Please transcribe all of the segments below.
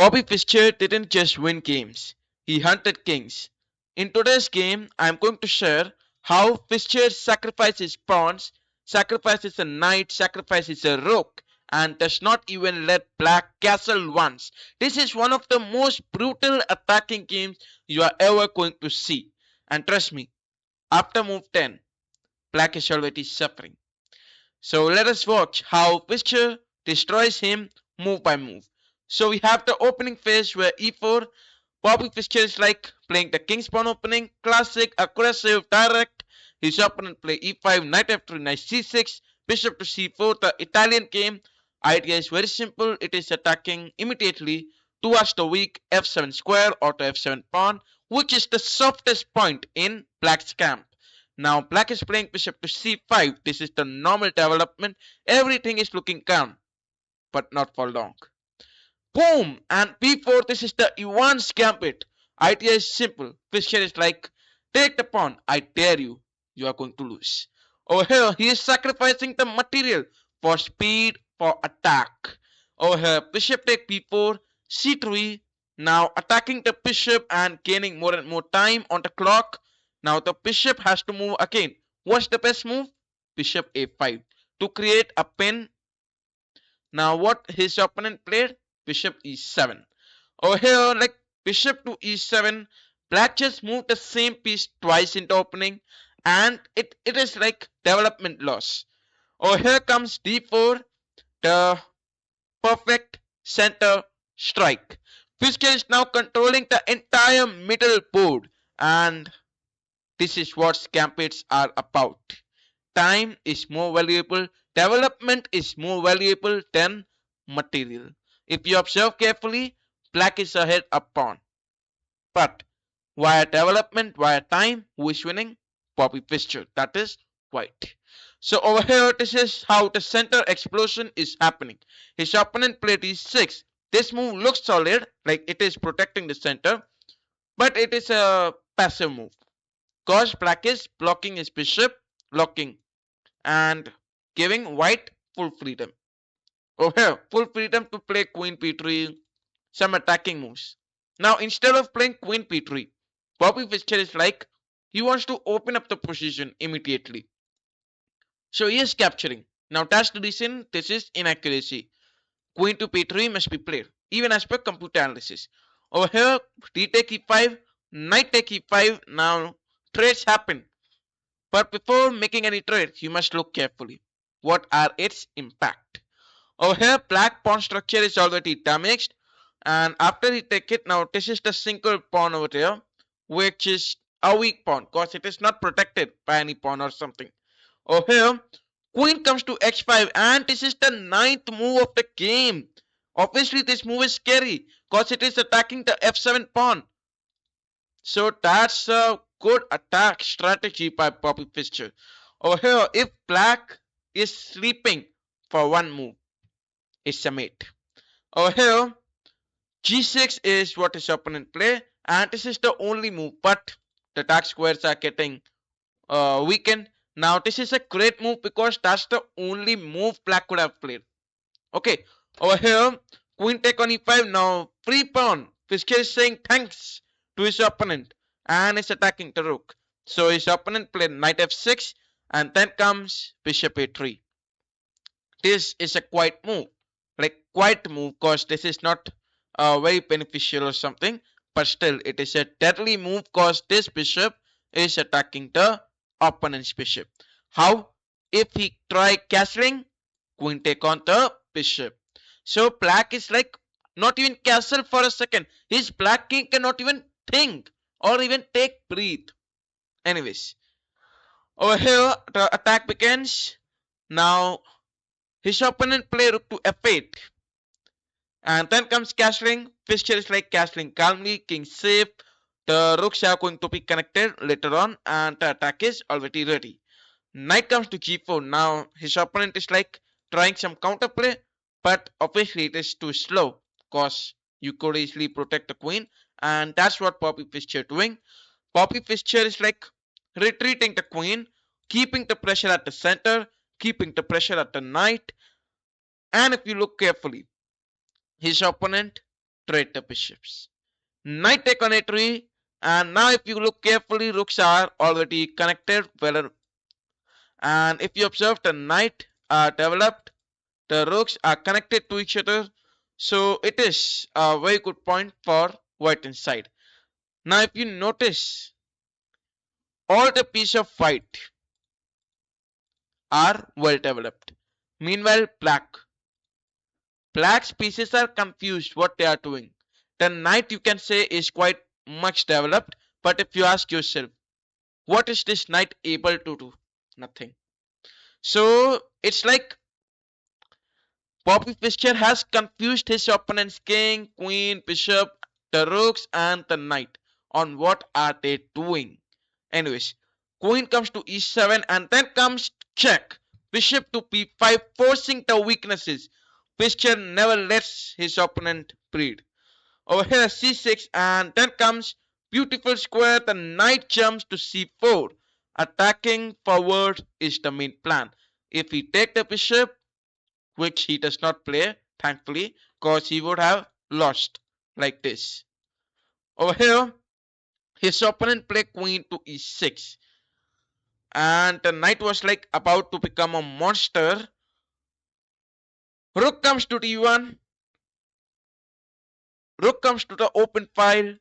Bobby Fischer didn't just win games, he hunted kings. In today's game, I'm going to share how Fischer sacrifices pawns, sacrifices a knight, sacrifices a rook, and does not even let black castle once. This is one of the most brutal attacking games you are ever going to see. And trust me, after move 10, black is already suffering. So let us watch how Fischer destroys him move by move. So we have the opening phase where e4, Bobby Fischer is like playing the king's pawn opening, classic, aggressive, direct. His opponent play e5, knight f3, knight c6, bishop to c4. The Italian game idea is very simple. It is attacking immediately towards the weak f7 square or the f7 pawn, which is the softest point in black's camp. Now black is playing bishop to c5. This is the normal development. Everything is looking calm, but not for long. Boom! And b4, this is the EVANS gambit. Idea is simple. Fischer is like, take the pawn, I dare you. You are going to lose. Over here, he is sacrificing the material for speed, for attack. Over here, bishop take b4, c3. Now attacking the bishop and gaining more and more time on the clock. Now the bishop has to move again. What's the best move? Bishop a5 to create a pin. Now what his opponent played? Bishop e7. Over here, like bishop to e7, black just moved the same piece twice in the opening, and it is like development loss. Over here comes d4, the perfect center strike. Fischer is now controlling the entire middle board, and this is what gambits are about. Time is more valuable, development is more valuable than material. If you observe carefully, black is ahead a pawn. But via development, via time, who is winning? Bobby Fischer. That is white. So over here, this is how the center explosion is happening. His opponent played e6. This move looks solid, like it is protecting the center, but it is a passive move. Cause black is blocking his bishop, blocking, and giving white full freedom. Over here, full freedom to play queen p3, some attacking moves. Now instead of playing queen p3, Bobby Fischer is like, he wants to open up the position immediately. So he is capturing. Now that's the reason this is inaccuracy. Queen to p3 must be played, even as per computer analysis. Over here, d take e5, knight take e5. Now trades happen. But before making any trades, you must look carefully. What are its impact? Over here, black pawn structure is already damaged. And after he take it, now this is the single pawn over there, which is a weak pawn because it is not protected by any pawn or something. Over here, queen comes to h5 and this is the ninth move of the game. Obviously, this move is scary because it is attacking the f7 pawn. So that's a good attack strategy by Bobby Fischer. Over here, if black is sleeping for one move, it's a mate. Over here, g6 is what his opponent play, and this is the only move, but the dark squares are getting weakened. Now this is a great move because that's the only move black could have played. Okay, over here, queen take on e5. Now free pawn. Fischer is saying thanks to his opponent and is attacking the rook. So his opponent played knight f6 and then comes bishop a3. This is a quiet move, like quiet move because this is not very beneficial or something, but still it is a deadly move because this bishop is attacking the opponent's bishop. How? If he try castling, queen take on the bishop. So black is like not even castle for a second. His black king cannot even think or even take breathe. Anyways, over here the attack begins. Now his opponent play rook to f8. And then comes castling. Fischer is like castling calmly, king safe. The rooks are going to be connected later on and the attack is already ready. Knight comes to g4. Now his opponent is like trying some counterplay, but obviously it is too slow because you could easily protect the queen, and that's what Bobby Fischer doing. Bobby Fischer is like retreating the queen, keeping the pressure at the center, keeping the pressure at the knight, and if you look carefully, his opponent trade the bishops. Knight take on a3, and now if you look carefully, rooks are already connected well, and if you observe the knight are developed, the rooks are connected to each other, so it is a very good point for white inside. Now if you notice, all the pieces of white are well developed. Meanwhile, black's pieces are confused what they are doing. The knight, you can say, is quite much developed, but if you ask yourself, what is this knight able to do? Nothing. So it's like Bobby Fischer has confused his opponent's king, queen, bishop, the rooks, and the knight on what are they doing. Anyways, queen comes to e7 and then comes check. Bishop to b5, forcing the weaknesses. Fischer never lets his opponent breed. Over here c6 and then comes beautiful square. The knight jumps to c4. Attacking forward is the main plan. If he take the bishop, which he does not play, thankfully, because he would have lost like this. Over here, his opponent played queen to e6, and the knight was like about to become a monster. Rook comes to d1, rook comes to the open file,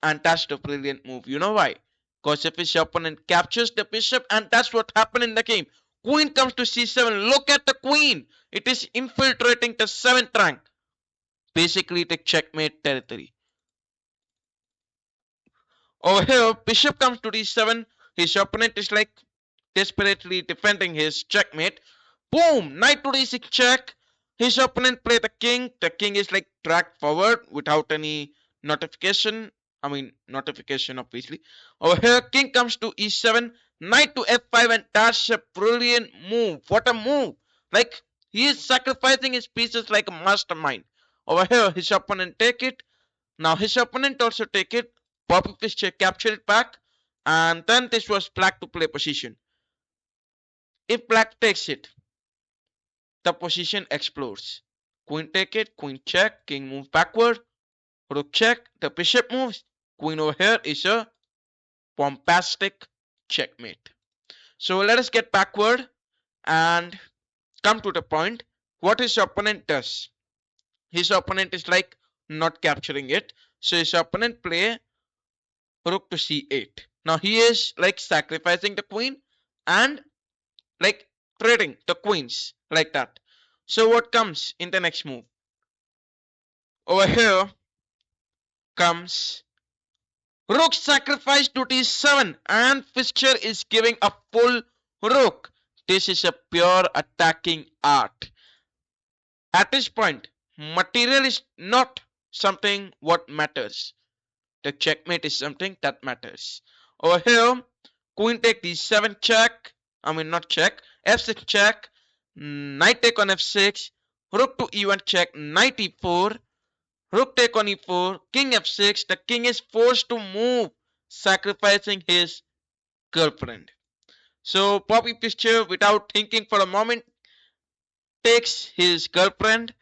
and that's the brilliant move. You know why? Because if his opponent captures the bishop, and that's what happened in the game. Queen comes to c7. Look at the queen. It is infiltrating the 7th rank. Basically, the checkmate territory. Over here, bishop comes to d7. His opponent is like desperately defending his checkmate. Boom! Knight to d6 check. His opponent play the king. The king is like dragged forward without any notification. I mean, notification obviously. Over here, king comes to e7. Knight to f5, and that's a brilliant move. What a move! Like, he is sacrificing his pieces like a mastermind. Over here, his opponent take it. Now his opponent also take it. Bobby Fischer captured it back, and then this was black to play position. If black takes it, the position explodes. Queen take it, queen check, king moves backward, rook check, the bishop moves. Queen over here is a bombastic checkmate. So let us get backward and come to the point. What his opponent does. His opponent is like not capturing it. So his opponent play rook to c8. Now he is like sacrificing the queen and like trading the queens like that. So what comes in the next move? Over here comes rook sacrifice to d7, and Fischer is giving a full rook. This is a pure attacking art. At this point, material is not something what matters. The checkmate is something that matters. Over here, queen take d7 check. I mean not check. f6 check. Knight take on f6. Rook to e1 check. Knight e4. Rook take on e4. King f6. The king is forced to move, sacrificing his girlfriend. So Bobby Fischer, without thinking for a moment, takes his girlfriend,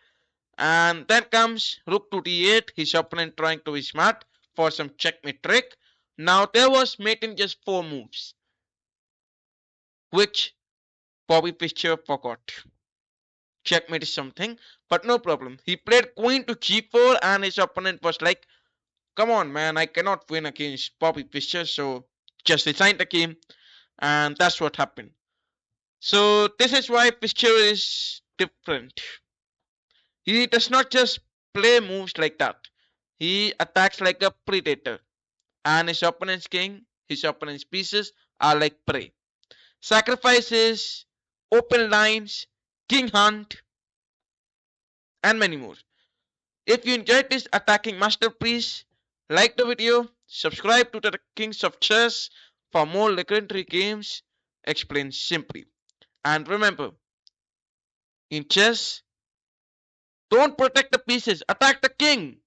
and then comes rook to d8. His opponent trying to be smart for some checkmate trick. Now there was mate in just 4 moves, which Bobby Fischer forgot. Checkmate is something, but no problem. He played queen to g4, and his opponent was like, come on man, I cannot win against Bobby Fischer, so just resign the game, and that's what happened. So this is why Fischer is different. He does not just play moves like that. He attacks like a predator, and his opponent's king, his opponent's pieces are like prey. Sacrifices, open lines, king hunt, and many more. If you enjoyed this attacking masterpiece, like the video, subscribe to the Kings of Chess for more legendary games explained simply. And remember, in chess, don't protect the pieces, attack the king!